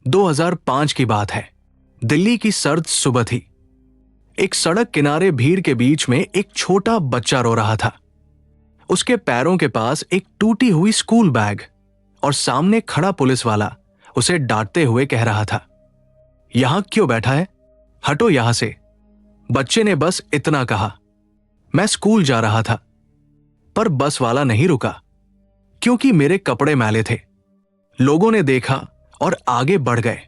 2005 की बात है। दिल्ली की सर्द सुबह थी। एक सड़क किनारे भीड़ के बीच में एक छोटा बच्चा रो रहा था। उसके पैरों के पास एक टूटी हुई स्कूल बैग और सामने खड़ा पुलिस वाला उसे डांटते हुए कह रहा था, यहां क्यों बैठा है, हटो यहां से। बच्चे ने बस इतना कहा, मैं स्कूल जा रहा था। पर बस वाला नहीं रुका, क्योंकि मेरे कपड़े मैले थे। लोगों ने देखा और आगे बढ़ गए।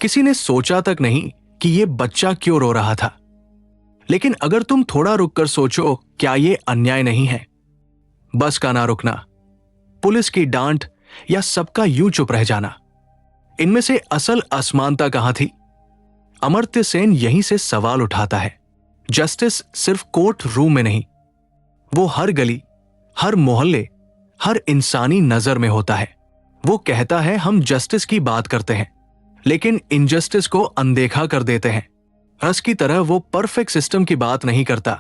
किसी ने सोचा तक नहीं कि यह बच्चा क्यों रो रहा था। लेकिन अगर तुम थोड़ा रुककर सोचो, क्या यह अन्याय नहीं है? बस का ना रुकना, पुलिस की डांट या सबका यूं चुप रह जाना, इनमें से असल असमानता कहां थी? अमर्त्य सेन यहीं से सवाल उठाता है। जस्टिस सिर्फ कोर्ट रूम में नहीं, वो हर गली, हर मोहल्ले, हर इंसानी नजर में होता है। वो कहता है, हम जस्टिस की बात करते हैं, लेकिन इनजस्टिस को अनदेखा कर देते हैं। रस की तरह वो परफेक्ट सिस्टम की बात नहीं करता,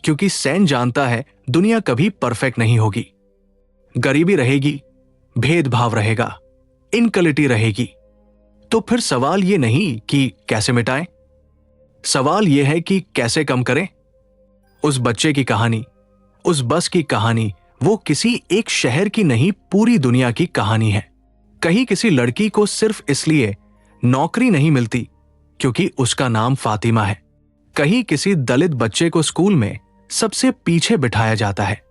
क्योंकि सेन जानता है दुनिया कभी परफेक्ट नहीं होगी। गरीबी रहेगी, भेदभाव रहेगा, इनक्वलिटी रहेगी। तो फिर सवाल ये नहीं कि कैसे मिटाएं, सवाल यह है कि कैसे कम करें। उस बच्चे की कहानी, उस बस की कहानी, वो किसी एक शहर की नहीं, पूरी दुनिया की कहानी है। कहीं किसी लड़की को सिर्फ इसलिए नौकरी नहीं मिलती क्योंकि उसका नाम फातिमा है। कहीं किसी दलित बच्चे को स्कूल में सबसे पीछे बिठाया जाता है।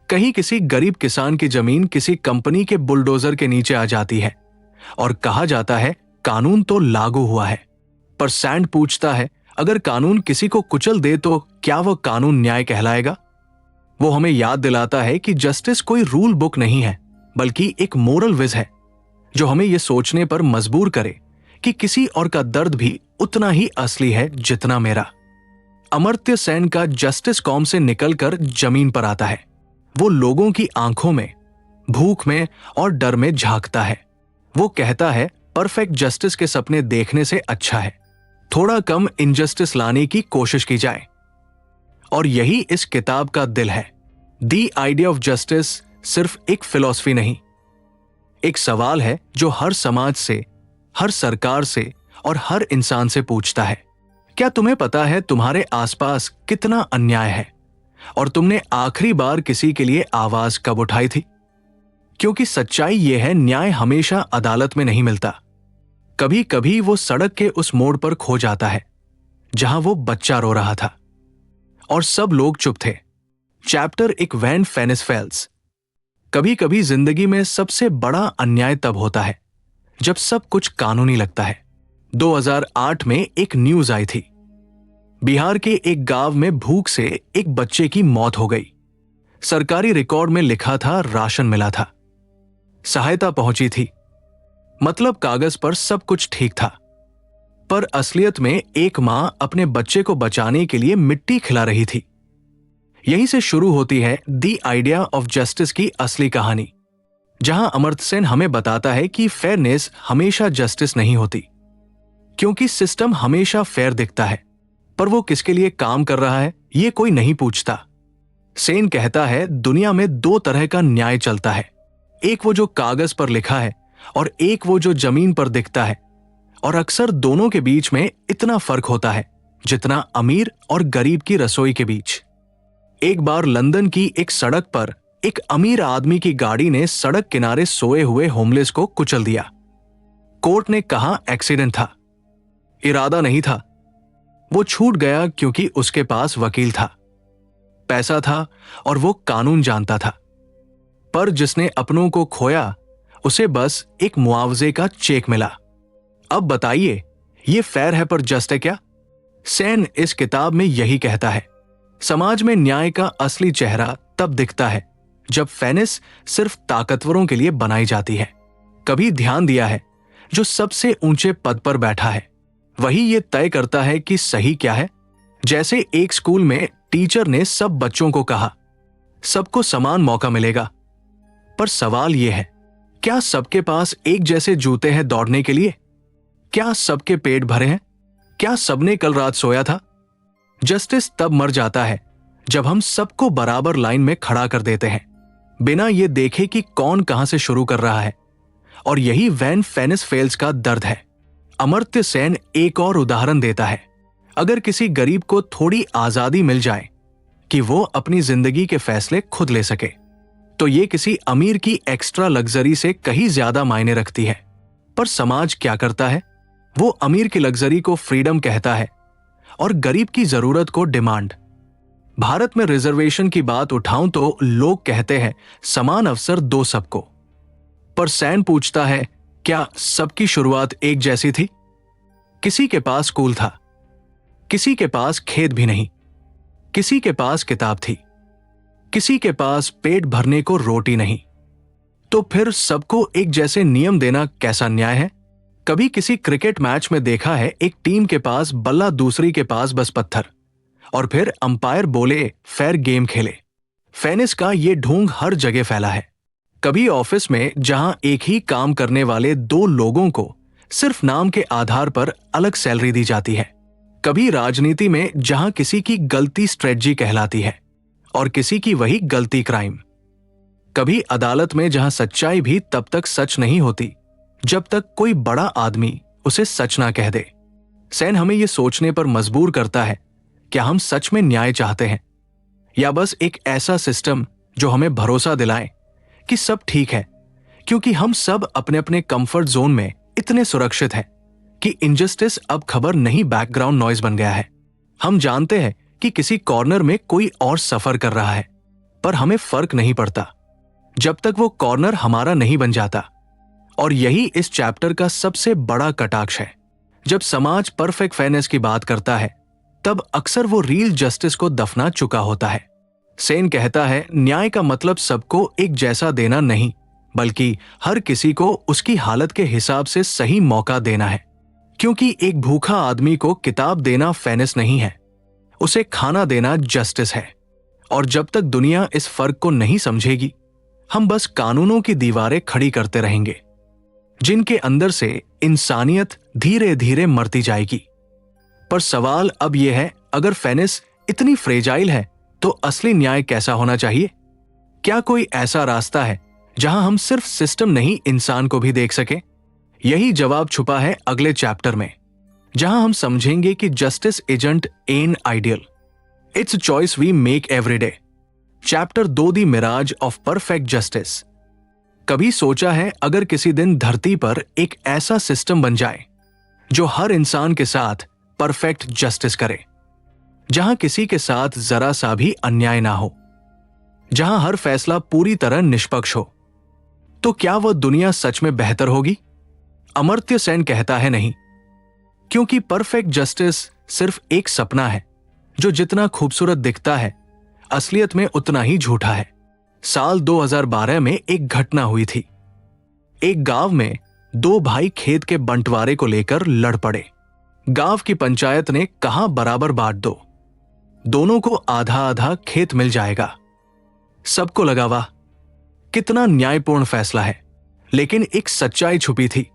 कहीं किसी गरीब किसान की जमीन किसी कंपनी के बुलडोजर के नीचे आ जाती है और कहा जाता है कानून तो लागू हुआ है। पर सैंड पूछता है, अगर कानून किसी को कुचल दे तो क्या वह कानून न्याय कहलाएगा? वो हमें याद दिलाता है कि जस्टिस कोई रूल बुक नहीं है, बल्कि एक मोरल विज है, जो हमें यह सोचने पर मजबूर करे कि किसी और का दर्द भी उतना ही असली है जितना मेरा। अमर्त्य सेन का जस्टिस कॉम से निकलकर जमीन पर आता है। वो लोगों की आंखों में, भूख में और डर में झांकता है। वो कहता है, परफेक्ट जस्टिस के सपने देखने से अच्छा है थोड़ा कम इनजस्टिस लाने की कोशिश की जाए। और यही इस किताब का दिल है। द आइडिया ऑफ जस्टिस सिर्फ एक फिलॉसफी नहीं, एक सवाल है जो हर समाज से, हर सरकार से और हर इंसान से पूछता है, क्या तुम्हें पता है तुम्हारे आसपास कितना अन्याय है और तुमने आखिरी बार किसी के लिए आवाज कब उठाई थी? क्योंकि सच्चाई यह है, न्याय हमेशा अदालत में नहीं मिलता। कभी कभी वो सड़क के उस मोड़ पर खो जाता है जहां वो बच्चा रो रहा था और सब लोग चुप थे। चैप्टर एक वैन फेनिस फेल्स। कभी कभी जिंदगी में सबसे बड़ा अन्याय तब होता है जब सब कुछ कानूनी लगता है। 2008 में एक न्यूज आई थी। बिहार के एक गांव में भूख से एक बच्चे की मौत हो गई। सरकारी रिकॉर्ड में लिखा था राशन मिला था, सहायता पहुंची थी, मतलब कागज पर सब कुछ ठीक था। पर असलियत में एक मां अपने बच्चे को बचाने के लिए मिट्टी खिला रही थी। यहीं से शुरू होती है द आइडिया ऑफ जस्टिस की असली कहानी, जहां अमर्त्य सेन हमें बताता है कि फेयरनेस हमेशा जस्टिस नहीं होती, क्योंकि सिस्टम हमेशा फेयर दिखता है, पर वो किसके लिए काम कर रहा है ये कोई नहीं पूछता। सेन कहता है, दुनिया में दो तरह का न्याय चलता है, एक वो जो कागज पर लिखा है और एक वो जो जमीन पर दिखता है। और अक्सर दोनों के बीच में इतना फर्क होता है जितना अमीर और गरीब की रसोई के बीच। एक बार लंदन की एक सड़क पर एक अमीर आदमी की गाड़ी ने सड़क किनारे सोए हुए होमलेस को कुचल दिया। कोर्ट ने कहा एक्सीडेंट था, इरादा नहीं था। वो छूट गया क्योंकि उसके पास वकील था, पैसा था और वो कानून जानता था। पर जिसने अपनों को खोया उसे बस एक मुआवजे का चेक मिला। अब बताइए, ये फेयर है पर जस्ट है क्या? सेन इस किताब में यही कहता है। समाज में न्याय का असली चेहरा तब दिखता है जब फेनिस सिर्फ ताकतवरों के लिए बनाई जाती है। कभी ध्यान दिया है, जो सबसे ऊंचे पद पर बैठा है वही ये तय करता है कि सही क्या है। जैसे एक स्कूल में टीचर ने सब बच्चों को कहा, सबको समान मौका मिलेगा। पर सवाल यह है, क्या सबके पास एक जैसे जूते हैं दौड़ने के लिए? क्या सबके पेट भरे हैं? क्या सबने कल रात सोया था? जस्टिस तब मर जाता है जब हम सबको बराबर लाइन में खड़ा कर देते हैं, बिना ये देखे कि कौन कहां से शुरू कर रहा है। और यही वैन फेनिस फेल्स का दर्द है। अमर्त्य सेन एक और उदाहरण देता है। अगर किसी गरीब को थोड़ी आजादी मिल जाए कि वो अपनी जिंदगी के फैसले खुद ले सके, तो ये किसी अमीर की एक्स्ट्रा लग्जरी से कहीं ज्यादा मायने रखती है। पर समाज क्या करता है? वो अमीर की लग्जरी को फ्रीडम कहता है और गरीब की जरूरत को डिमांड। भारत में रिजर्वेशन की बात उठाऊं तो लोग कहते हैं समान अवसर दो सबको। पर सेन पूछता है, क्या सबकी शुरुआत एक जैसी थी? किसी के पास स्कूल था, किसी के पास खेत भी नहीं, किसी के पास किताब थी, किसी के पास पेट भरने को रोटी नहीं। तो फिर सबको एक जैसे नियम देना कैसा न्याय है? कभी किसी क्रिकेट मैच में देखा है एक टीम के पास बल्ला, दूसरी के पास बस पत्थर, और फिर अंपायर बोले फेयर गेम खेले। फेयरनेस का ये ढोंग हर जगह फैला है। कभी ऑफिस में जहां एक ही काम करने वाले दो लोगों को सिर्फ नाम के आधार पर अलग सैलरी दी जाती है। कभी राजनीति में जहां किसी की गलती स्ट्रेटजी कहलाती है और किसी की वही गलती क्राइम। कभी अदालत में जहां सच्चाई भी तब तक सच नहीं होती जब तक कोई बड़ा आदमी उसे सच ना कह दे। सेन हमें यह सोचने पर मजबूर करता है, क्या हम सच में न्याय चाहते हैं या बस एक ऐसा सिस्टम जो हमें भरोसा दिलाए कि सब ठीक है, क्योंकि हम सब अपने अपने कंफर्ट जोन में इतने सुरक्षित हैं कि इनजस्टिस अब खबर नहीं, बैकग्राउंड नॉइज बन गया है। हम जानते हैं कि किसी कॉर्नर में कोई और सफर कर रहा है, पर हमें फर्क नहीं पड़ता जब तक वो कॉर्नर हमारा नहीं बन जाता। और यही इस चैप्टर का सबसे बड़ा कटाक्ष है। जब समाज परफेक्ट फेयरनेस की बात करता है तब अक्सर वो रियल जस्टिस को दफना चुका होता है। सेन कहता है, न्याय का मतलब सबको एक जैसा देना नहीं, बल्कि हर किसी को उसकी हालत के हिसाब से सही मौका देना है। क्योंकि एक भूखा आदमी को किताब देना फेयरनेस नहीं है, उसे खाना देना जस्टिस है। और जब तक दुनिया इस फर्क को नहीं समझेगी, हम बस कानूनों की दीवारें खड़ी करते रहेंगे जिनके अंदर से इंसानियत धीरे धीरे मरती जाएगी। पर सवाल अब यह है, अगर फेयरनेस इतनी फ्रेजाइल है तो असली न्याय कैसा होना चाहिए? क्या कोई ऐसा रास्ता है जहां हम सिर्फ सिस्टम नहीं, इंसान को भी देख सके? यही जवाब छुपा है अगले चैप्टर में, जहां हम समझेंगे कि justice isn't an ideal, it's a choice we make every day. Chapter 2, the mirage of perfect justice. कभी सोचा है अगर किसी दिन धरती पर एक ऐसा सिस्टम बन जाए जो हर इंसान के साथ परफेक्ट जस्टिस करे, जहां किसी के साथ जरा सा भी अन्याय ना हो, जहां हर फैसला पूरी तरह निष्पक्ष हो, तो क्या वह दुनिया सच में बेहतर होगी? अमर्त्य सेन कहता है नहीं, क्योंकि परफेक्ट जस्टिस सिर्फ एक सपना है जो जितना खूबसूरत दिखता है असलियत में उतना ही झूठा है। साल 2012 में एक घटना हुई थी। एक गांव में दो भाई खेत के बंटवारे को लेकर लड़ पड़े। गांव की पंचायत ने कहा बराबर बांट दो, दोनों को आधा आधा खेत मिल जाएगा। सबको लगा वाह, कितना न्यायपूर्ण फैसला है। लेकिन एक सच्चाई छुपी थी।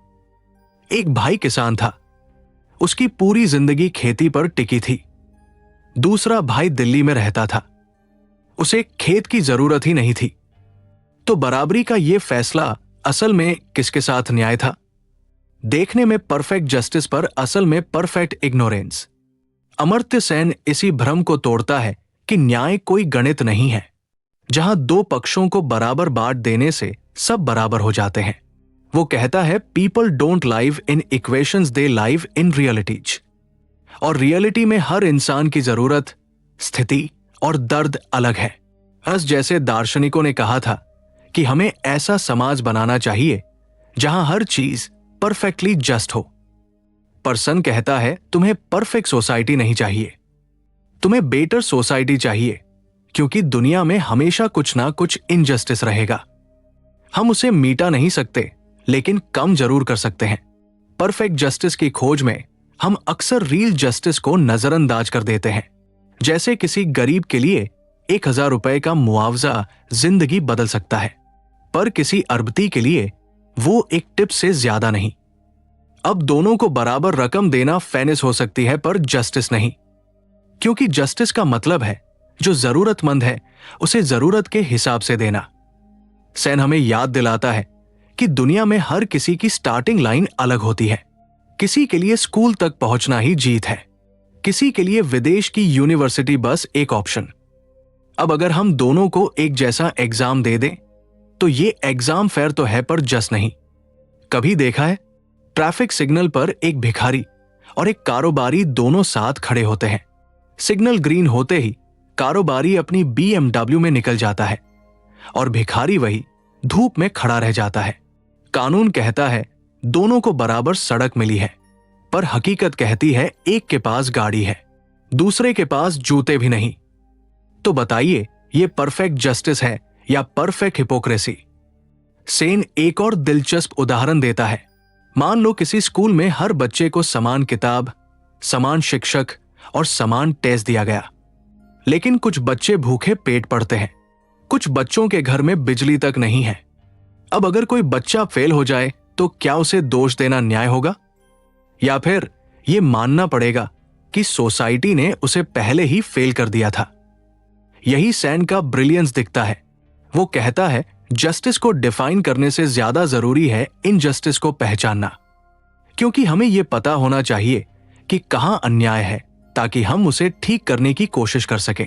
एक भाई किसान था, उसकी पूरी जिंदगी खेती पर टिकी थी। दूसरा भाई दिल्ली में रहता था, उसे खेत की जरूरत ही नहीं थी। तो बराबरी का यह फैसला असल में किसके साथ न्याय था? देखने में परफेक्ट जस्टिस पर असल में परफेक्ट इग्नोरेंस। अमर्त्य सेन इसी भ्रम को तोड़ता है कि न्याय कोई गणित नहीं है जहां दो पक्षों को बराबर बांट देने से सब बराबर हो जाते हैं। वो कहता है, people don't live in equations, they live in realities. और रियलिटी में हर इंसान की जरूरत, स्थिति और दर्द अलग है। हस जैसे दार्शनिकों ने कहा था कि हमें ऐसा समाज बनाना चाहिए जहां हर चीज परफेक्टली जस्ट हो। पर सन कहता है, तुम्हें परफेक्ट सोसाइटी नहीं चाहिए, तुम्हें बेटर सोसाइटी चाहिए, क्योंकि दुनिया में हमेशा कुछ ना कुछ इनजस्टिस रहेगा। हम उसे मिटा नहीं सकते, लेकिन कम जरूर कर सकते हैं। परफेक्ट जस्टिस की खोज में हम अक्सर रियल जस्टिस को नजरअंदाज कर देते हैं। जैसे किसी गरीब के लिए 1000 रुपए का मुआवजा जिंदगी बदल सकता है, पर किसी अरबती के लिए वो एक टिप से ज्यादा नहीं। अब दोनों को बराबर रकम देना फेयरनेस हो सकती है, पर जस्टिस नहीं, क्योंकि जस्टिस का मतलब है जो जरूरतमंद है उसे जरूरत के हिसाब से देना। सेन हमें याद दिलाता है कि दुनिया में हर किसी की स्टार्टिंग लाइन अलग होती है। किसी के लिए स्कूल तक पहुंचना ही जीत है, किसी के लिए विदेश की यूनिवर्सिटी बस एक ऑप्शन। अब अगर हम दोनों को एक जैसा एग्जाम दे दें तो ये एग्जाम फेयर तो है पर जस नहीं। कभी देखा है ट्रैफिक सिग्नल पर एक भिखारी और एक कारोबारी दोनों साथ खड़े होते हैं। सिग्नल ग्रीन होते ही कारोबारी अपनी BMW में निकल जाता है और भिखारी वही धूप में खड़ा रह जाता है। कानून कहता है दोनों को बराबर सड़क मिली है, पर हकीकत कहती है एक के पास गाड़ी है, दूसरे के पास जूते भी नहीं। तो बताइए ये परफेक्ट जस्टिस है या परफेक्ट हिपोक्रेसी? सेन एक और दिलचस्प उदाहरण देता है। मान लो किसी स्कूल में हर बच्चे को समान किताब, समान शिक्षक और समान टेस्ट दिया गया, लेकिन कुछ बच्चे भूखे पेट पड़ते हैं, कुछ बच्चों के घर में बिजली तक नहीं है। अब अगर कोई बच्चा फेल हो जाए तो क्या उसे दोष देना न्याय होगा, या फिर यह मानना पड़ेगा कि सोसाइटी ने उसे पहले ही फेल कर दिया था? यही सैन का ब्रिलियंस दिखता है। वो कहता है जस्टिस को डिफाइन करने से ज्यादा जरूरी है इनजस्टिस को पहचानना, क्योंकि हमें यह पता होना चाहिए कि कहां अन्याय है ताकि हम उसे ठीक करने की कोशिश कर सकें।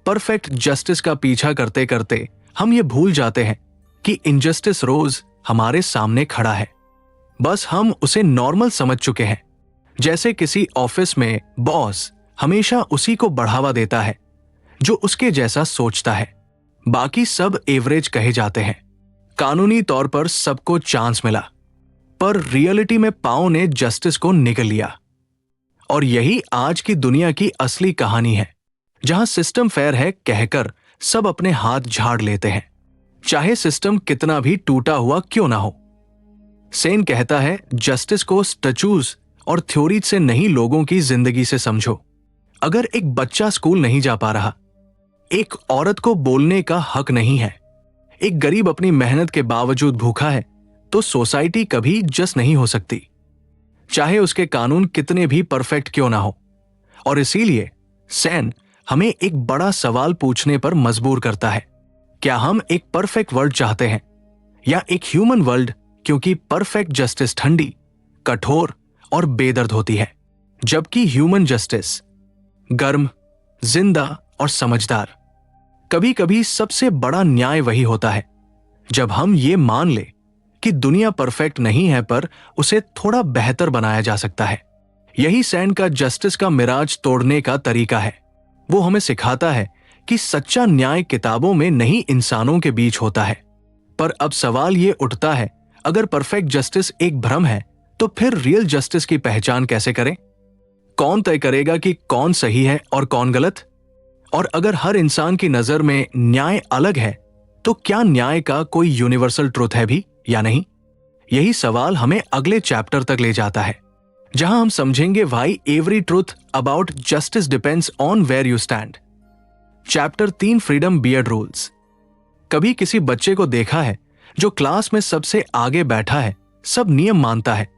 परफेक्ट जस्टिस का पीछा करते करते हम ये भूल जाते हैं कि इनजस्टिस रोज हमारे सामने खड़ा है, बस हम उसे नॉर्मल समझ चुके हैं। जैसे किसी ऑफिस में बॉस हमेशा उसी को बढ़ावा देता है जो उसके जैसा सोचता है, बाकी सब एवरेज कहे जाते हैं। कानूनी तौर पर सबको चांस मिला, पर रियलिटी में पाओ ने जस्टिस को निगल लिया। और यही आज की दुनिया की असली कहानी है, जहां सिस्टम फेयर है कहकर सब अपने हाथ झाड़ लेते हैं, चाहे सिस्टम कितना भी टूटा हुआ क्यों ना हो। सेन कहता है जस्टिस को स्टैच्यूज और थ्योरी से नहीं, लोगों की जिंदगी से समझो। अगर एक बच्चा स्कूल नहीं जा पा रहा, एक औरत को बोलने का हक नहीं है, एक गरीब अपनी मेहनत के बावजूद भूखा है, तो सोसाइटी कभी जस्ट नहीं हो सकती, चाहे उसके कानून कितने भी परफेक्ट क्यों ना हो। और इसीलिए सैन हमें एक बड़ा सवाल पूछने पर मजबूर करता है, क्या हम एक परफेक्ट वर्ल्ड चाहते हैं या एक ह्यूमन वर्ल्ड? क्योंकि परफेक्ट जस्टिस ठंडी, कठोर और बेदर्द होती है, जबकि ह्यूमन जस्टिस गर्म, जिंदा और समझदार। कभी कभी सबसे बड़ा न्याय वही होता है जब हम ये मान ले कि दुनिया परफेक्ट नहीं है, पर उसे थोड़ा बेहतर बनाया जा सकता है। यही सैन का जस्टिस का मिराज तोड़ने का तरीका है। वो हमें सिखाता है कि सच्चा न्याय किताबों में नहीं, इंसानों के बीच होता है। पर अब सवाल ये उठता है, अगर परफेक्ट जस्टिस एक भ्रम है तो फिर रियल जस्टिस की पहचान कैसे करें? कौन तय करेगा कि कौन सही है और कौन गलत? और अगर हर इंसान की नजर में न्याय अलग है तो क्या न्याय का कोई यूनिवर्सल ट्रुथ है भी या नहीं? यही सवाल हमें अगले चैप्टर तक ले जाता है, जहां हम समझेंगे why every truth about justice depends on where you stand. Chapter 3 freedom beyond rules. कभी किसी बच्चे को देखा है जो क्लास में सबसे आगे बैठा है, सब नियम मानता है,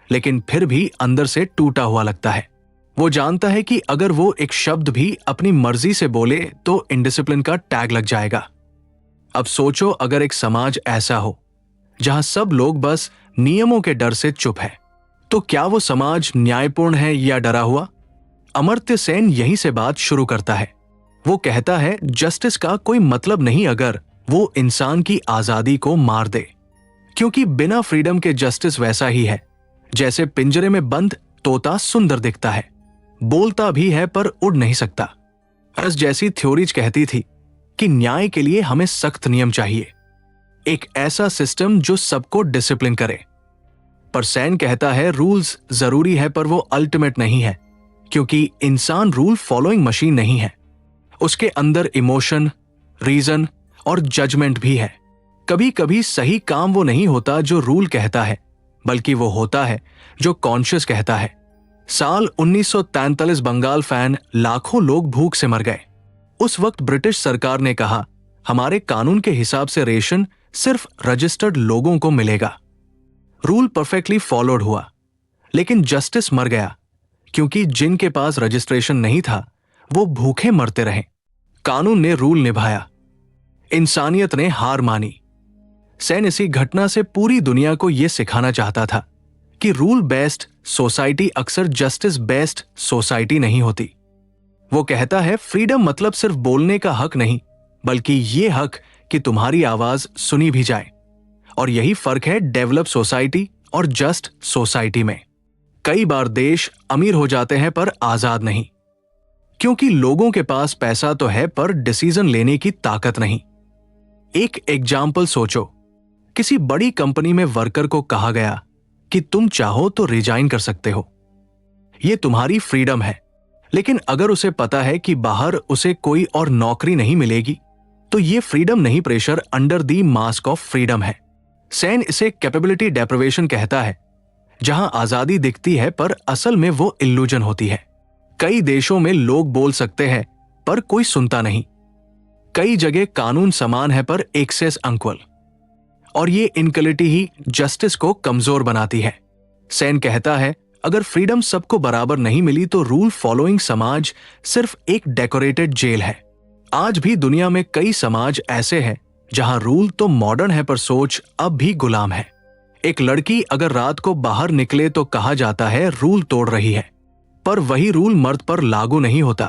लेकिन फिर भी अंदर से टूटा हुआ लगता है। वो जानता है कि अगर वो एक शब्द भी अपनी मर्जी से बोले तो इनडिसिप्लिन का टैग लग जाएगा। अब सोचो अगर एक समाज ऐसा हो जहां सब लोग बस नियमों के डर से चुप है, तो क्या वो समाज न्यायपूर्ण है या डरा हुआ? अमर्त्य सेन यहीं से बात शुरू करता है। वो कहता है जस्टिस का कोई मतलब नहीं अगर वो इंसान की आजादी को मार दे, क्योंकि बिना फ्रीडम के जस्टिस वैसा ही है जैसे पिंजरे में बंद तोता सुंदर दिखता है, बोलता भी है पर उड़ नहीं सकता। हर्स जैसी थ्योरीज कहती थी कि न्याय के लिए हमें सख्त नियम चाहिए, एक ऐसा सिस्टम जो सबको डिसिप्लिन करे। पर सैन कहता है रूल्स जरूरी है पर वो अल्टीमेट नहीं है, क्योंकि इंसान रूल फॉलोइंग मशीन नहीं है। उसके अंदर इमोशन, रीजन और जजमेंट भी है। कभी कभी सही काम वो नहीं होता जो रूल कहता है, बल्कि वो होता है जो कॉन्शियस कहता है। साल 1943 बंगाल फैन लाखों लोग भूख से मर गए। उस वक्त ब्रिटिश सरकार ने कहा हमारे कानून के हिसाब से रेशन सिर्फ रजिस्टर्ड लोगों को मिलेगा। रूल परफेक्टली फॉलोड हुआ, लेकिन जस्टिस मर गया, क्योंकि जिनके पास रजिस्ट्रेशन नहीं था वो भूखे मरते रहे। कानून ने रूल निभाया, इंसानियत ने हार मानी। सैन इसी घटना से पूरी दुनिया को यह सिखाना चाहता था कि रूल बेस्ड सोसाइटी अक्सर जस्टिस बेस्ड सोसाइटी नहीं होती। वो कहता है फ्रीडम मतलब सिर्फ बोलने का हक नहीं, बल्कि ये हक कि तुम्हारी आवाज सुनी भी जाए। और यही फर्क है डेवलप सोसाइटी और जस्ट सोसाइटी में। कई बार देश अमीर हो जाते हैं पर आजाद नहीं, क्योंकि लोगों के पास पैसा तो है पर डिसीजन लेने की ताकत नहीं। एक एग्जाम्पल सोचो, किसी बड़ी कंपनी में वर्कर को कहा गया कि तुम चाहो तो रिजाइन कर सकते हो, यह तुम्हारी फ्रीडम है। लेकिन अगर उसे पता है कि बाहर उसे कोई और नौकरी नहीं मिलेगी, तो यह फ्रीडम नहीं, pressure under the mask of freedom है। सेन इसे कैपेबिलिटी डेप्रिवेशन कहता है, जहां आजादी दिखती है पर असल में वो इल्यूजन होती है। कई देशों में लोग बोल सकते हैं पर कोई सुनता नहीं। कई जगह कानून समान है पर एक्सेस अनइक्वल, और ये इनक्वलिटी ही जस्टिस को कमजोर बनाती है। सेन कहता है अगर फ्रीडम सबको बराबर नहीं मिली तो रूल फॉलोइंग समाज सिर्फ एक डेकोरेटेड जेल है। आज भी दुनिया में कई समाज ऐसे हैं जहां रूल तो मॉडर्न है पर सोच अब भी गुलाम है। एक लड़की अगर रात को बाहर निकले तो कहा जाता है रूल तोड़ रही है, पर वही रूल मर्द पर लागू नहीं होता।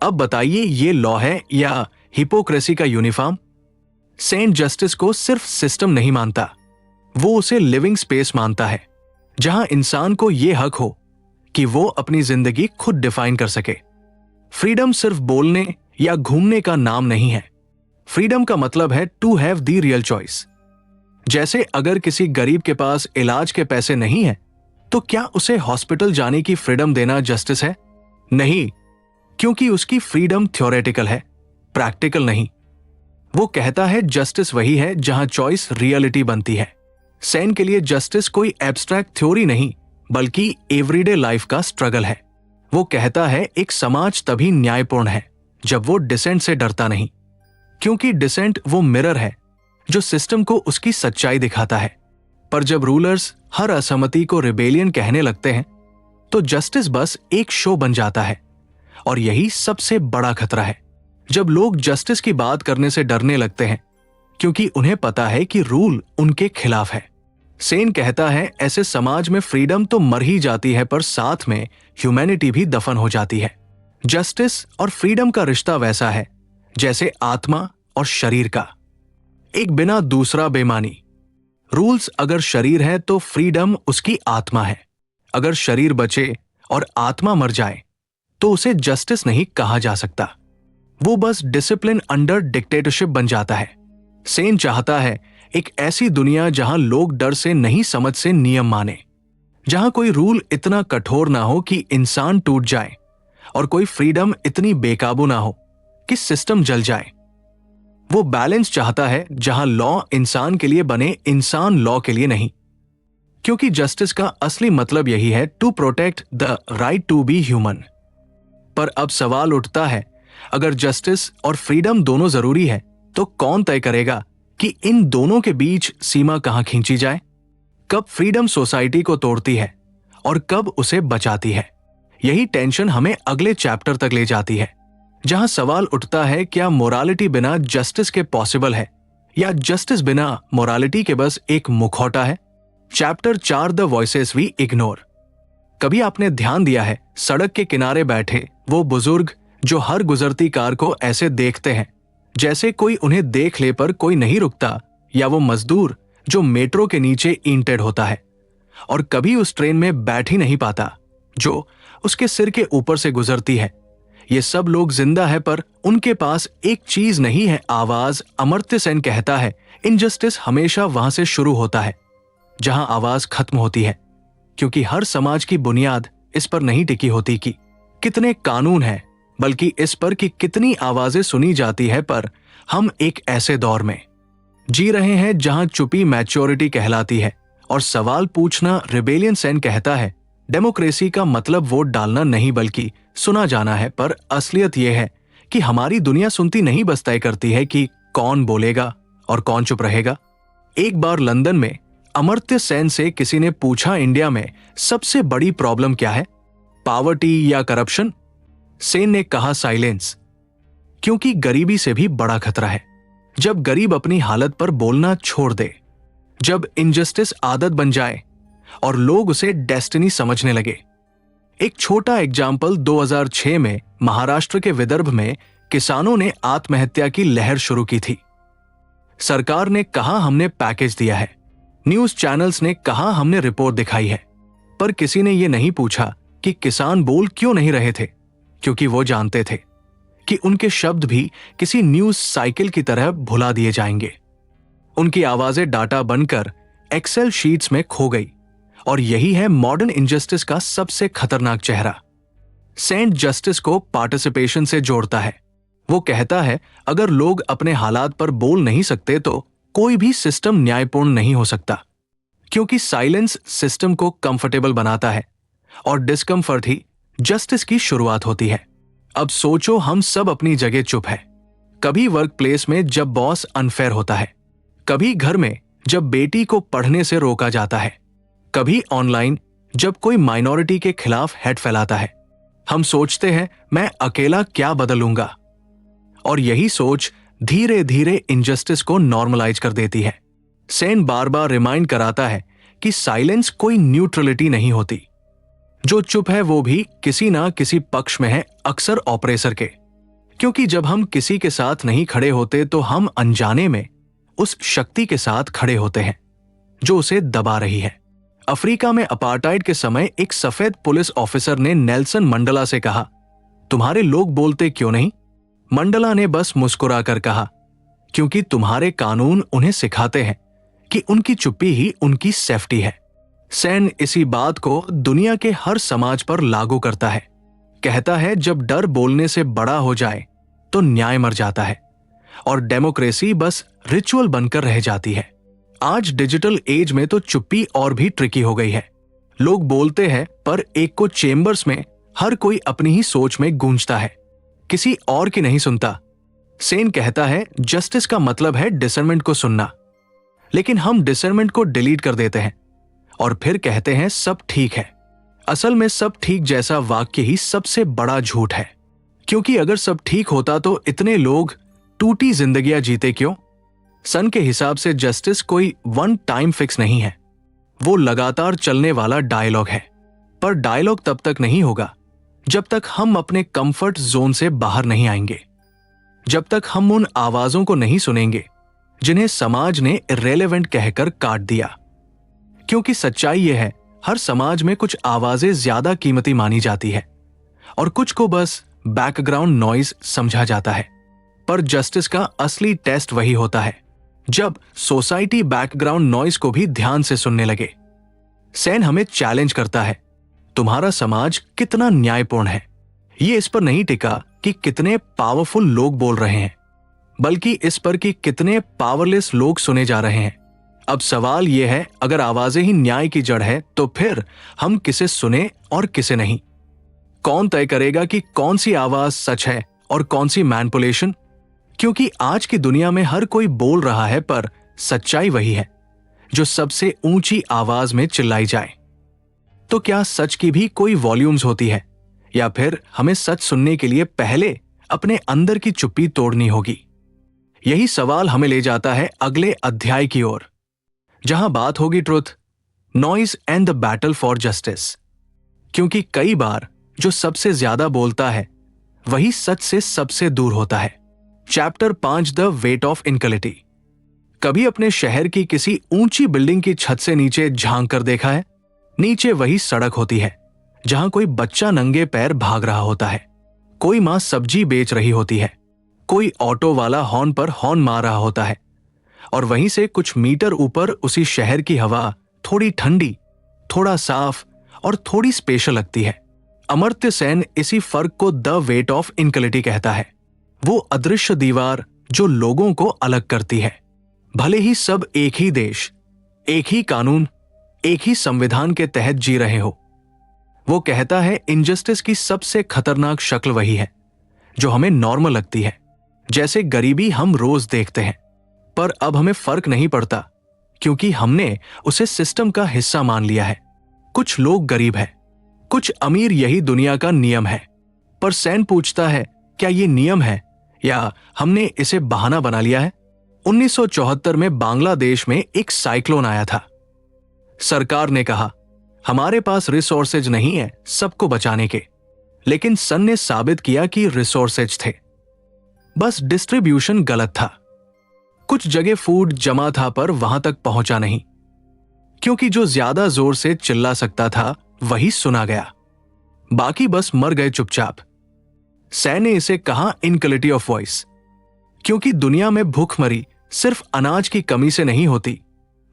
अब बताइए ये लॉ है या हिपोक्रेसी का यूनिफॉर्म? सेंट जस्टिस को सिर्फ सिस्टम नहीं मानता, वो उसे लिविंग स्पेस मानता है, जहां इंसान को यह हक हो कि वो अपनी जिंदगी खुद डिफाइन कर सके। फ्रीडम सिर्फ बोलने या घूमने का नाम नहीं है। फ्रीडम का मतलब है to have the real choice. जैसे अगर किसी गरीब के पास इलाज के पैसे नहीं है, तो क्या उसे हॉस्पिटल जाने की फ्रीडम देना जस्टिस है? नहीं, क्योंकि उसकी फ्रीडम थ्योरेटिकल है, प्रैक्टिकल नहीं। वो कहता है जस्टिस वही है जहां चॉइस रियलिटी बनती है। सेन के लिए जस्टिस कोई एब्स्ट्रैक्ट थ्योरी नहीं, बल्कि एवरीडे लाइफ का स्ट्रगल है। वो कहता है एक समाज तभी न्यायपूर्ण है जब वो डिसेंट से डरता नहीं, क्योंकि डिसेंट वो मिरर है जो सिस्टम को उसकी सच्चाई दिखाता है। पर जब रूलर्स हर असहमति को रिबेलियन कहने लगते हैं, तो जस्टिस बस एक शो बन जाता है। और यही सबसे बड़ा खतरा है, जब लोग जस्टिस की बात करने से डरने लगते हैं, क्योंकि उन्हें पता है कि रूल उनके खिलाफ है। सेन कहता है ऐसे समाज में फ्रीडम तो मर ही जाती है, पर साथ में ह्यूमैनिटी भी दफन हो जाती है। जस्टिस और फ्रीडम का रिश्ता वैसा है जैसे आत्मा और शरीर का, एक बिना दूसरा बेमानी। रूल्स अगर शरीर है तो फ्रीडम उसकी आत्मा है। अगर शरीर बचे और आत्मा मर जाए तो उसे जस्टिस नहीं कहा जा सकता, वो बस डिसिप्लिन अंडर डिक्टेटरशिप बन जाता है। सेन चाहता है एक ऐसी दुनिया जहां लोग डर से नहीं समझ से नियम माने, जहां कोई रूल इतना कठोर ना हो कि इंसान टूट जाए, और कोई फ्रीडम इतनी बेकाबू ना हो कि सिस्टम जल जाए। वो बैलेंस चाहता है जहां लॉ इंसान के लिए बने, इंसान लॉ के लिए नहीं, क्योंकि जस्टिस का असली मतलब यही है, to protect the right to be human. पर अब सवाल उठता है, अगर जस्टिस और फ्रीडम दोनों जरूरी है, तो कौन तय करेगा कि इन दोनों के बीच सीमा कहां खींची जाए? कब फ्रीडम सोसाइटी को तोड़ती है और कब उसे बचाती है? यही टेंशन हमें अगले चैप्टर तक ले जाती है, जहां सवाल उठता है क्या मोरालिटी बिना जस्टिस के पॉसिबल है, या जस्टिस बिना मोरालिटी के बस एक मुखौटा है। Chapter 4 the voices we ignore. कभी आपने ध्यान दिया है सड़क के किनारे बैठे वो बुजुर्ग जो हर गुजरती कार को ऐसे देखते हैं जैसे कोई उन्हें देख ले पर कोई नहीं रुकता, या वो मजदूर जो मेट्रो के नीचे इंटेड होता है और कभी उस ट्रेन में बैठ ही नहीं पाता जो उसके सिर के ऊपर से गुजरती है। ये सब लोग जिंदा है पर उनके पास एक चीज नहीं है, आवाज। अमर्त्य सेन कहता है इनजस्टिस हमेशा वहां से शुरू होता है जहां आवाज खत्म होती है, क्योंकि हर समाज की बुनियाद इस पर नहीं टिकी होती कि कितने कानून हैं, बल्कि इस पर कि कितनी आवाजें सुनी जाती है। पर हम एक ऐसे दौर में जी रहे हैं जहां चुप्पी मैच्योरिटी कहलाती है और सवाल पूछना रिबेलियन। सेन कहता है डेमोक्रेसी का मतलब वोट डालना नहीं बल्कि सुना जाना है, पर असलियत यह है कि हमारी दुनिया सुनती नहीं, बस तय करती है कि कौन बोलेगा और कौन चुप रहेगा। एक बार लंदन में अमर्त्य सेन से किसी ने पूछा इंडिया में सबसे बड़ी प्रॉब्लम क्या है, पावर्टी या करप्शन? सेन ने कहा साइलेंस, क्योंकि गरीबी से भी बड़ा खतरा है। जब गरीब अपनी हालत पर बोलना छोड़ दे, जब इनजस्टिस आदत बन जाए, और लोग उसे डेस्टिनी समझने लगे। एक छोटा एग्जाम्पल, 2006 में महाराष्ट्र के विदर्भ में किसानों ने आत्महत्या की लहर शुरू की थी। सरकार ने कहा हमने पैकेज दिया है, न्यूज चैनल्स ने कहा हमने रिपोर्ट दिखाई है, पर किसी ने यह नहीं पूछा कि किसान बोल क्यों नहीं रहे थे, क्योंकि वो जानते थे कि उनके शब्द भी किसी न्यूज साइकिल की तरह भुला दिए जाएंगे। उनकी आवाजें डाटा बनकर एक्सेल शीट्स में खो गई, और यही है मॉडर्न इनजस्टिस का सबसे खतरनाक चेहरा। सेंट जस्टिस को पार्टिसिपेशन से जोड़ता है। वो कहता है अगर लोग अपने हालात पर बोल नहीं सकते तो कोई भी सिस्टम न्यायपूर्ण नहीं हो सकता, क्योंकि साइलेंस सिस्टम को कंफर्टेबल बनाता है और डिस्कंफर्ट ही जस्टिस की शुरुआत होती है। अब सोचो, हम सब अपनी जगह चुप है। कभी वर्क प्लेस में जब बॉस अनफेयर होता है, कभी घर में जब बेटी को पढ़ने से रोका जाता है, कभी ऑनलाइन जब कोई माइनॉरिटी के खिलाफ हेड फैलाता है। हम सोचते हैं मैं अकेला क्या बदलूंगा, और यही सोच धीरे धीरे इनजस्टिस को नॉर्मलाइज कर देती है। सेन बार बार रिमाइंड कराता है कि साइलेंस कोई न्यूट्रलिटी नहीं होती। जो चुप है वो भी किसी ना किसी पक्ष में है, अक्सर ऑपरेसर के, क्योंकि जब हम किसी के साथ नहीं खड़े होते तो हम अनजाने में उस शक्ति के साथ खड़े होते हैं जो उसे दबा रही है। अफ्रीका में अपार्टाइड के समय एक सफेद पुलिस ऑफिसर ने नेल्सन मंडेला से कहा, तुम्हारे लोग बोलते क्यों नहीं? मंडेला ने बस मुस्कुराकर कहा, क्योंकि तुम्हारे कानून उन्हें सिखाते हैं कि उनकी चुप्पी ही उनकी सेफ्टी है। सेन इसी बात को दुनिया के हर समाज पर लागू करता है। कहता है जब डर बोलने से बड़ा हो जाए तो न्याय मर जाता है और डेमोक्रेसी बस रिचुअल बनकर रह जाती है। आज डिजिटल एज में तो चुप्पी और भी ट्रिकी हो गई है। लोग बोलते हैं पर एक को चेंबर्स में हर कोई अपनी ही सोच में गूंजता है, किसी और की नहीं सुनता। सेन कहता है जस्टिस का मतलब है डिसर्नमेंट को सुनना, लेकिन हम डिसर्नमेंट को डिलीट कर देते हैं और फिर कहते हैं सब ठीक है। असल में सब ठीक जैसा वाक्य ही सबसे बड़ा झूठ है, क्योंकि अगर सब ठीक होता तो इतने लोग टूटी जिंदगियां जीते क्यों? सन के हिसाब से जस्टिस कोई वन टाइम फिक्स नहीं है, वो लगातार चलने वाला डायलॉग है। पर डायलॉग तब तक नहीं होगा जब तक हम अपने कंफर्ट जोन से बाहर नहीं आएंगे, जब तक हम उन आवाजों को नहीं सुनेंगे जिन्हें समाज ने इर्रेलेवेंट कहकर काट दिया। क्योंकि सच्चाई यह है, हर समाज में कुछ आवाजें ज्यादा कीमती मानी जाती है और कुछ को बस बैकग्राउंड नॉइज समझा जाता है। पर जस्टिस का असली टेस्ट वही होता है जब सोसाइटी बैकग्राउंड नॉइज को भी ध्यान से सुनने लगे। सेन हमें चैलेंज करता है, तुम्हारा समाज कितना न्यायपूर्ण है। ये इस पर नहीं टिका कि कितने पावरफुल लोग बोल रहे हैं, बल्कि इस पर कि कितने पावरलेस लोग सुने जा रहे हैं। अब सवाल यह है, अगर आवाजें ही न्याय की जड़ है तो फिर हम किसे सुने और किसे नहीं? कौन तय करेगा कि कौन सी आवाज सच है और कौन सी मैनिपुलेशन? क्योंकि आज की दुनिया में हर कोई बोल रहा है, पर सच्चाई वही है जो सबसे ऊंची आवाज में चिल्लाई जाए। तो क्या सच की भी कोई वॉल्यूम्स होती है, या फिर हमें सच सुनने के लिए पहले अपने अंदर की चुप्पी तोड़नी होगी? यही सवाल हमें ले जाता है अगले अध्याय की ओर, जहां बात होगी truth, noise and the battle for justice. क्योंकि कई बार जो सबसे ज्यादा बोलता है वही सच से सबसे दूर होता है। Chapter 5, the weight of inequality. कभी अपने शहर की किसी ऊंची बिल्डिंग की छत से नीचे झांक कर देखा है? नीचे वही सड़क होती है जहां कोई बच्चा नंगे पैर भाग रहा होता है, कोई मां सब्जी बेच रही होती है, कोई ऑटो वाला हॉर्न पर हॉर्न मार रहा होता है, और वहीं से कुछ मीटर ऊपर उसी शहर की हवा थोड़ी ठंडी, थोड़ा साफ और थोड़ी स्पेशल लगती है। अमर्त्य सेन इसी फर्क को द वेट ऑफ इनक्वलिटी कहता है। वो अदृश्य दीवार जो लोगों को अलग करती है। भले ही सब एक ही देश, एक ही कानून, एक ही संविधान के तहत जी रहे हो। वो कहता है इनजस्टिस की सबसे खतरनाक शक्ल वही है जो हमें नॉर्मल लगती है, जैसे गरीबी हम रोज देखते हैं, पर अब हमें फर्क नहीं पड़ता क्योंकि हमने उसे सिस्टम का हिस्सा मान लिया है। कुछ लोग गरीब हैं, कुछ अमीर, यही दुनिया का नियम है। पर सेन पूछता है, क्या ये नियम है या हमने इसे बहाना बना लिया है? 1974 में बांग्लादेश में एक साइक्लोन आया था। सरकार ने कहा, हमारे पास रिसोर्सेज नहीं है सबको बचाने के, लेकिन सन ने साबित किया कि रिसोर्सेज थे, बस डिस्ट्रीब्यूशन गलत था। कुछ जगह फूड जमा था पर वहां तक पहुंचा नहीं, क्योंकि जो ज्यादा जोर से चिल्ला सकता था वही सुना गया, बाकी बस मर गए चुपचाप। सैन ने इसे कहा इनक्वलिटी ऑफ वॉइस, क्योंकि दुनिया में भूखमरी सिर्फ अनाज की कमी से नहीं होती,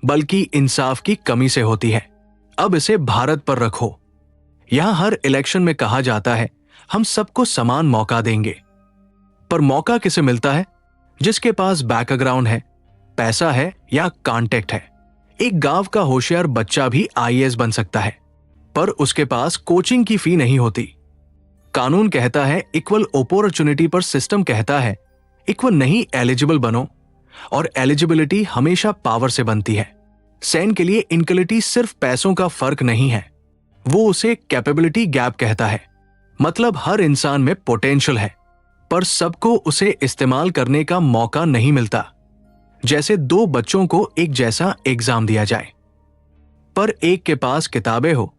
बल्कि इंसाफ की कमी से होती है। अब इसे भारत पर रखो। यहां हर इलेक्शन में कहा जाता है हम सबको समान मौका देंगे, पर मौका किसे मिलता है? जिसके पास बैकग्राउंड है, पैसा है या कॉन्टेक्ट है। एक गांव का होशियार बच्चा भी आईएएस बन सकता है, पर उसके पास कोचिंग की फी नहीं होती। कानून कहता है इक्वल अपॉर्चुनिटी, पर सिस्टम कहता है इक्वल नहीं एलिजिबल बनो, और एलिजिबिलिटी हमेशा पावर से बनती है। सैन के लिए इनक्वलिटी सिर्फ पैसों का फर्क नहीं है, वो उसे कैपेबिलिटी गैप कहता है। मतलब हर इंसान में पोटेंशियल है, पर सबको उसे इस्तेमाल करने का मौका नहीं मिलता। जैसे दो बच्चों को एक जैसा एग्जाम दिया जाए, पर एक के पास किताबें हो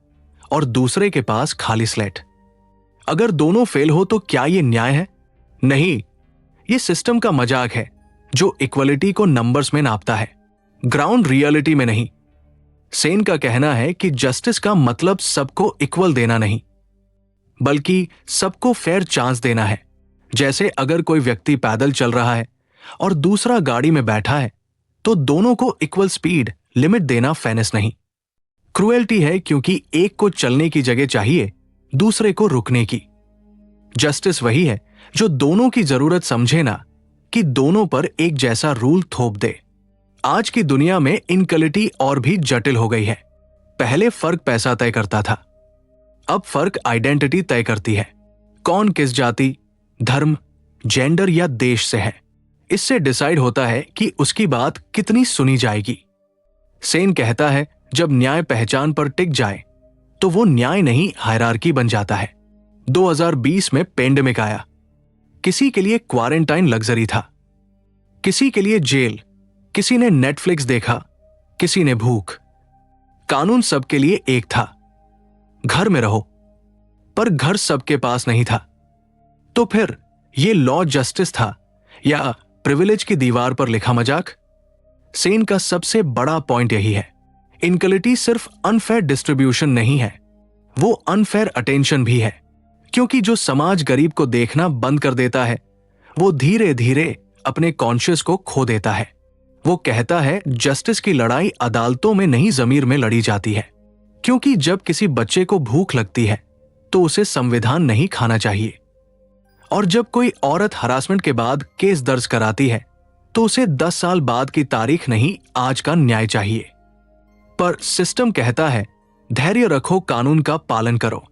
और दूसरे के पास खाली स्लेट। अगर दोनों फेल हो तो क्या यह न्याय है? नहीं, यह सिस्टम का मजाक है जो इक्वलिटी को नंबर्स में नापता है, ग्राउंड रियलिटी में नहीं। सेन का कहना है कि जस्टिस का मतलब सबको इक्वल देना नहीं, बल्कि सबको फेयर चांस देना है। जैसे अगर कोई व्यक्ति पैदल चल रहा है और दूसरा गाड़ी में बैठा है, तो दोनों को इक्वल स्पीड लिमिट देना फेयरनेस नहीं, क्रुएल्टी है, क्योंकि एक को चलने की जगह चाहिए, दूसरे को रुकने की। जस्टिस वही है जो दोनों की जरूरत समझे ना कि दोनों पर एक जैसा रूल थोप दे। आज की दुनिया में इनक्वलिटी और भी जटिल हो गई है। पहले फर्क पैसा तय करता था, अब फर्क आइडेंटिटी तय करती है। कौन किस जाति, धर्म, जेंडर या देश से है, इससे डिसाइड होता है कि उसकी बात कितनी सुनी जाएगी। सेन कहता है जब न्याय पहचान पर टिक जाए तो वो न्याय नहीं हायरार्की बन जाता है। 2020 में पेंडेमिक आया। किसी के लिए क्वारंटाइन लग्जरी था, किसी के लिए जेल, किसी ने नेटफ्लिक्स देखा, किसी ने भूख। कानून सबके लिए एक था, घर में रहो, पर घर सबके पास नहीं था। तो फिर ये लॉ जस्टिस था या प्रिविलेज की दीवार पर लिखा मजाक? सेन का सबसे बड़ा पॉइंट यही है, इनक्वलिटी सिर्फ अनफेयर डिस्ट्रीब्यूशन नहीं है, वो अनफेयर अटेंशन भी है। क्योंकि जो समाज गरीब को देखना बंद कर देता है, वो धीरे धीरे अपने कॉन्शियस को खो देता है। वो कहता है जस्टिस की लड़ाई अदालतों में नहीं ज़मीर में लड़ी जाती है, क्योंकि जब किसी बच्चे को भूख लगती है तो उसे संविधान नहीं खाना चाहिए, और जब कोई औरत हरासमेंट के बाद केस दर्ज कराती है तो उसे 10 साल बाद की तारीख नहीं, आज का न्याय चाहिए। पर सिस्टम कहता है धैर्य रखो, कानून का पालन करो।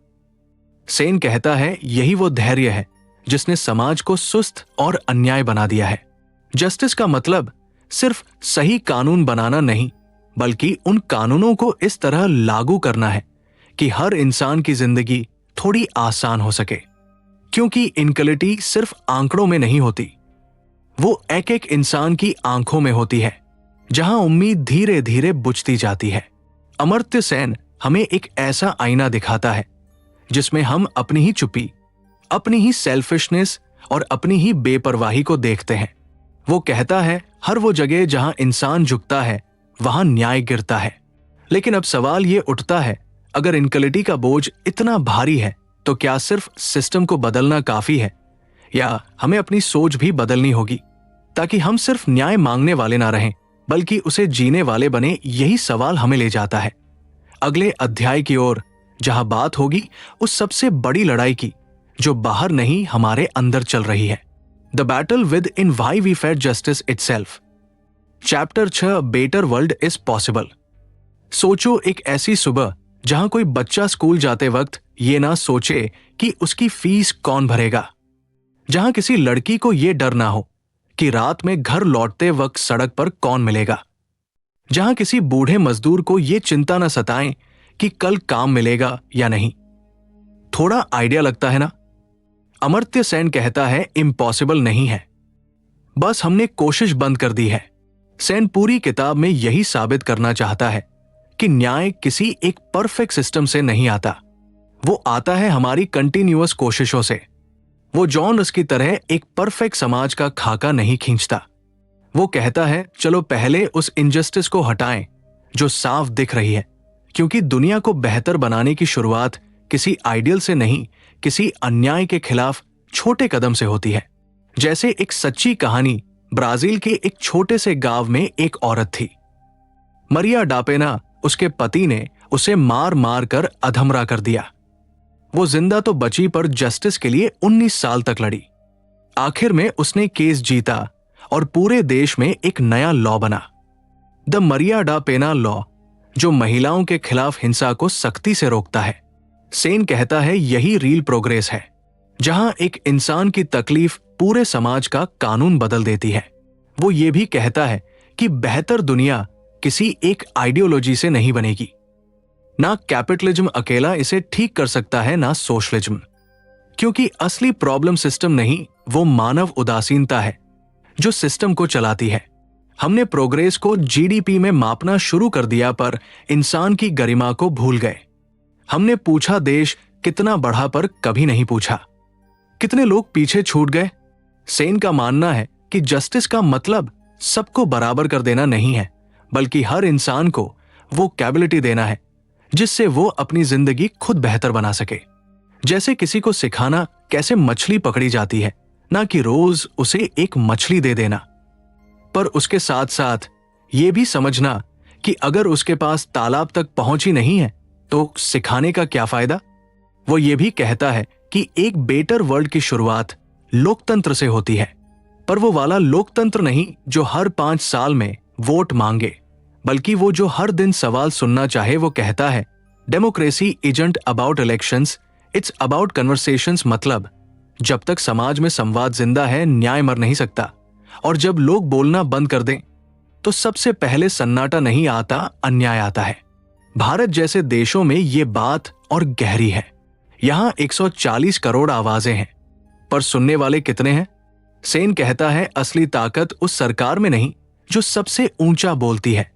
सेन कहता है यही वो धैर्य है जिसने समाज को सुस्त और अन्याय बना दिया है। जस्टिस का मतलब सिर्फ सही कानून बनाना नहीं, बल्कि उन कानूनों को इस तरह लागू करना है कि हर इंसान की जिंदगी थोड़ी आसान हो सके। क्योंकि इनक्वलिटी सिर्फ आंकड़ों में नहीं होती, वो एक एक इंसान की आंखों में होती है, जहां उम्मीद धीरे धीरे बुझती जाती है। अमर्त्य सेन हमें एक ऐसा आईना दिखाता है जिसमें हम अपनी ही चुप्पी, अपनी ही सेल्फिशनेस और अपनी ही बेपरवाही को देखते हैं। वो कहता है हर वो जगह जहां इंसान झुकता है वहां न्याय गिरता है। लेकिन अब सवाल ये उठता है, अगर इनक्वलिटी का बोझ इतना भारी है तो क्या सिर्फ सिस्टम को बदलना काफी है, या हमें अपनी सोच भी बदलनी होगी ताकि हम सिर्फ न्याय मांगने वाले ना रहें बल्कि उसे जीने वाले बने? यही सवाल हमें ले जाता है अगले अध्याय की ओर, जहां बात होगी उस सबसे बड़ी लड़ाई की जो बाहर नहीं हमारे अंदर चल रही है। The battle within why we fear justice itself. Chapter 6 better world is possible. सोचो एक ऐसी सुबह जहां कोई बच्चा स्कूल जाते वक्त ये ना सोचे कि उसकी फीस कौन भरेगा, जहां किसी लड़की को ये डर ना हो कि रात में घर लौटते वक्त सड़क पर कौन मिलेगा, जहां किसी बूढ़े मजदूर को ये चिंता न सताएं कि कल काम मिलेगा या नहीं। थोड़ा आइडिया लगता है ना? अमर्त्य सेन कहता है इम्पॉसिबल नहीं है, बस हमने कोशिश बंद कर दी है। सेन पूरी किताब में यही साबित करना चाहता है कि न्याय किसी एक परफेक्ट सिस्टम से नहीं आता, वो आता है हमारी कंटिन्यूअस कोशिशों से। वो जॉन रस की तरह एक परफेक्ट समाज का खाका नहीं खींचता। वो कहता है चलो पहले उस इनजस्टिस को हटाएं जो साफ दिख रही है, क्योंकि दुनिया को बेहतर बनाने की शुरुआत किसी आइडियल से नहीं, किसी अन्याय के खिलाफ छोटे कदम से होती है। जैसे एक सच्ची कहानी, ब्राजील के एक छोटे से गांव में एक औरत थी, मरिया डा पेना। उसके पति ने उसे मार मार कर अधमरा कर दिया। वो जिंदा तो बची पर जस्टिस के लिए 19 साल तक लड़ी। आखिर में उसने केस जीता और पूरे देश में एक नया लॉ बना, द मरिया डा पेना लॉ, जो महिलाओं के खिलाफ हिंसा को सख्ती से रोकता है। सेन कहता है यही रियल प्रोग्रेस है, जहां एक इंसान की तकलीफ पूरे समाज का कानून बदल देती है। वो ये भी कहता है कि बेहतर दुनिया किसी एक आइडियोलॉजी से नहीं बनेगी। ना कैपिटलिज्म अकेला इसे ठीक कर सकता है, ना सोशलिज्म, क्योंकि असली प्रॉब्लम सिस्टम नहीं, वो मानव उदासीनता है जो सिस्टम को चलाती है। हमने प्रोग्रेस को जीडीपी में मापना शुरू कर दिया, पर इंसान की गरिमा को भूल गए। हमने पूछा देश कितना बढ़ा, पर कभी नहीं पूछा कितने लोग पीछे छूट गए। सेन का मानना है कि जस्टिस का मतलब सबको बराबर कर देना नहीं है, बल्कि हर इंसान को वो कैपेबिलिटी देना है जिससे वो अपनी जिंदगी खुद बेहतर बना सके। जैसे किसी को सिखाना कैसे मछली पकड़ी जाती है, ना कि रोज उसे एक मछली दे देना। पर उसके साथ साथ ये भी समझना कि अगर उसके पास तालाब तक पहुंच ही नहीं है तो सिखाने का क्या फायदा। वो ये भी कहता है कि एक बेटर वर्ल्ड की शुरुआत लोकतंत्र से होती है, पर वो वाला लोकतंत्र नहीं जो हर 5 साल में वोट मांगे, बल्कि वो जो हर दिन सवाल सुनना चाहे। वो कहता है democracy isn't about elections, it's about conversations. मतलब जब तक समाज में संवाद जिंदा है, न्याय मर नहीं सकता। और जब लोग बोलना बंद कर दें तो सबसे पहले सन्नाटा नहीं आता, अन्याय आता है। भारत जैसे देशों में ये बात और गहरी है। यहां 140 करोड़ आवाजें हैं, पर सुनने वाले कितने हैं? सेन कहता है असली ताकत उस सरकार में नहीं जो सबसे ऊंचा बोलती है,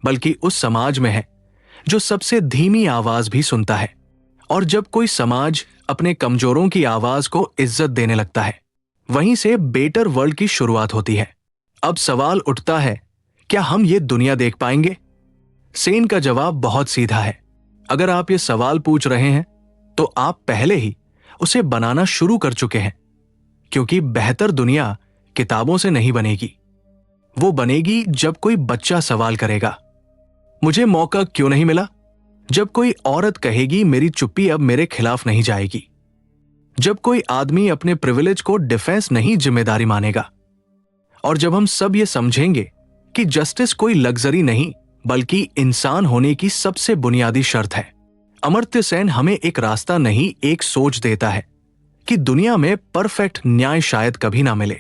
बल्कि उस समाज में है जो सबसे धीमी आवाज भी सुनता है। और जब कोई समाज अपने कमजोरों की आवाज को इज्जत देने लगता है, वहीं से बेटर वर्ल्ड की शुरुआत होती है। अब सवाल उठता है, क्या हम ये दुनिया देख पाएंगे? सेन का जवाब बहुत सीधा है। अगर आप ये सवाल पूछ रहे हैं तो आप पहले ही उसे बनाना शुरू कर चुके हैं, क्योंकि बेहतर दुनिया किताबों से नहीं बनेगी। वो बनेगी जब कोई बच्चा सवाल करेगा, मुझे मौका क्यों नहीं मिला? जब कोई औरत कहेगी मेरी चुप्पी अब मेरे खिलाफ नहीं जाएगी। जब कोई आदमी अपने प्रिविलेज को डिफेंस नहीं जिम्मेदारी मानेगा। और जब हम सब ये समझेंगे कि जस्टिस कोई लग्जरी नहीं, बल्कि इंसान होने की सबसे बुनियादी शर्त है। अमर्त्य सेन हमें एक रास्ता नहीं, एक सोच देता है कि दुनिया में परफेक्ट न्याय शायद कभी ना मिले,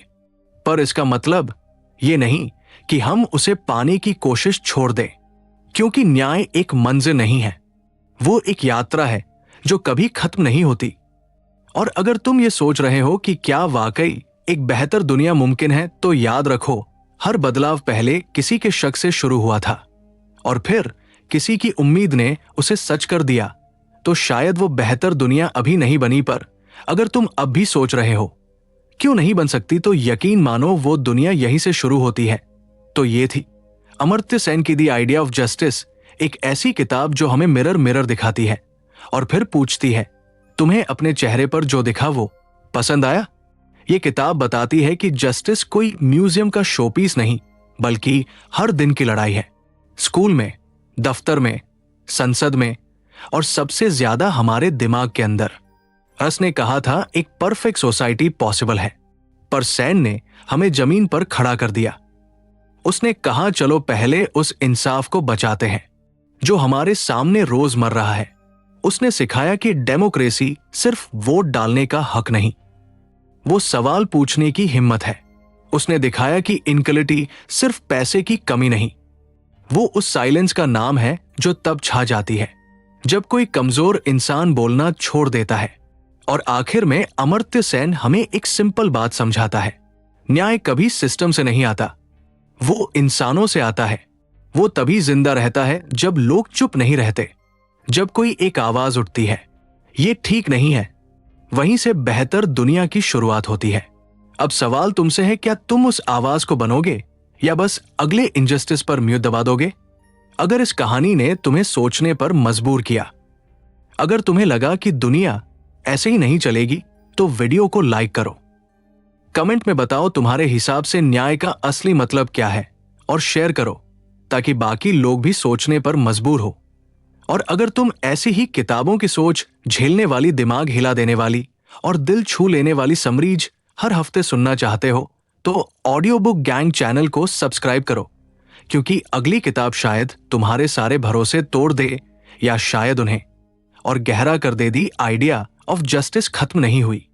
पर इसका मतलब ये नहीं कि हम उसे पाने की कोशिश छोड़ दें, क्योंकि न्याय एक मंजिल नहीं है, वो एक यात्रा है जो कभी खत्म नहीं होती। और अगर तुम ये सोच रहे हो कि क्या वाकई एक बेहतर दुनिया मुमकिन है, तो याद रखो हर बदलाव पहले किसी के शक से शुरू हुआ था और फिर किसी की उम्मीद ने उसे सच कर दिया। तो शायद वो बेहतर दुनिया अभी नहीं बनी, पर अगर तुम अब भी सोच रहे हो क्यों नहीं बन सकती, तो यकीन मानो वो दुनिया यहीं से शुरू होती है। तो ये थी अमर्त्य सेन की द आइडिया ऑफ जस्टिस, एक ऐसी किताब जो हमें मिरर मिरर दिखाती है और फिर पूछती है तुम्हें अपने चेहरे पर जो दिखा वो पसंद आया? ये किताब बताती है कि जस्टिस कोई म्यूजियम का शोपीस नहीं, बल्कि हर दिन की लड़ाई है। स्कूल में, दफ्तर में, संसद में और सबसे ज्यादा हमारे दिमाग के अंदर। रस ने कहा था एक परफेक्ट सोसाइटी पॉसिबल है, पर सेन ने हमें जमीन पर खड़ा कर दिया। उसने कहा चलो पहले उस इंसाफ को बचाते हैं जो हमारे सामने रोज मर रहा है। उसने सिखाया कि डेमोक्रेसी सिर्फ वोट डालने का हक नहीं, वो सवाल पूछने की हिम्मत है। उसने दिखाया कि इनक्वलिटी सिर्फ पैसे की कमी नहीं, वो उस साइलेंस का नाम है जो तब छा जाती है जब कोई कमजोर इंसान बोलना छोड़ देता है। और आखिर में अमर्त्य सेन हमें एक सिंपल बात समझाता है, न्याय कभी सिस्टम से नहीं आता, वो इंसानों से आता है। वो तभी जिंदा रहता है जब लोग चुप नहीं रहते, जब कोई एक आवाज उठती है, ये ठीक नहीं है, वहीं से बेहतर दुनिया की शुरुआत होती है। अब सवाल तुमसे है, क्या तुम उस आवाज को बनोगे या बस अगले इनजस्टिस पर म्यूट दबा दोगे? अगर इस कहानी ने तुम्हें सोचने पर मजबूर किया, अगर तुम्हें लगा कि दुनिया ऐसे ही नहीं चलेगी, तो वीडियो को लाइक करो, कमेंट में बताओ तुम्हारे हिसाब से न्याय का असली मतलब क्या है, और शेयर करो ताकि बाकी लोग भी सोचने पर मजबूर हो। और अगर तुम ऐसी ही किताबों की सोच झेलने वाली, दिमाग हिला देने वाली और दिल छू लेने वाली समरीज हर हफ्ते सुनना चाहते हो, तो ऑडियो बुक गैंग चैनल को सब्सक्राइब करो, क्योंकि अगली किताब शायद तुम्हारे सारे भरोसे तोड़ दे, या शायद उन्हें और गहरा कर दे। दी आइडिया ऑफ जस्टिस खत्म नहीं हुई।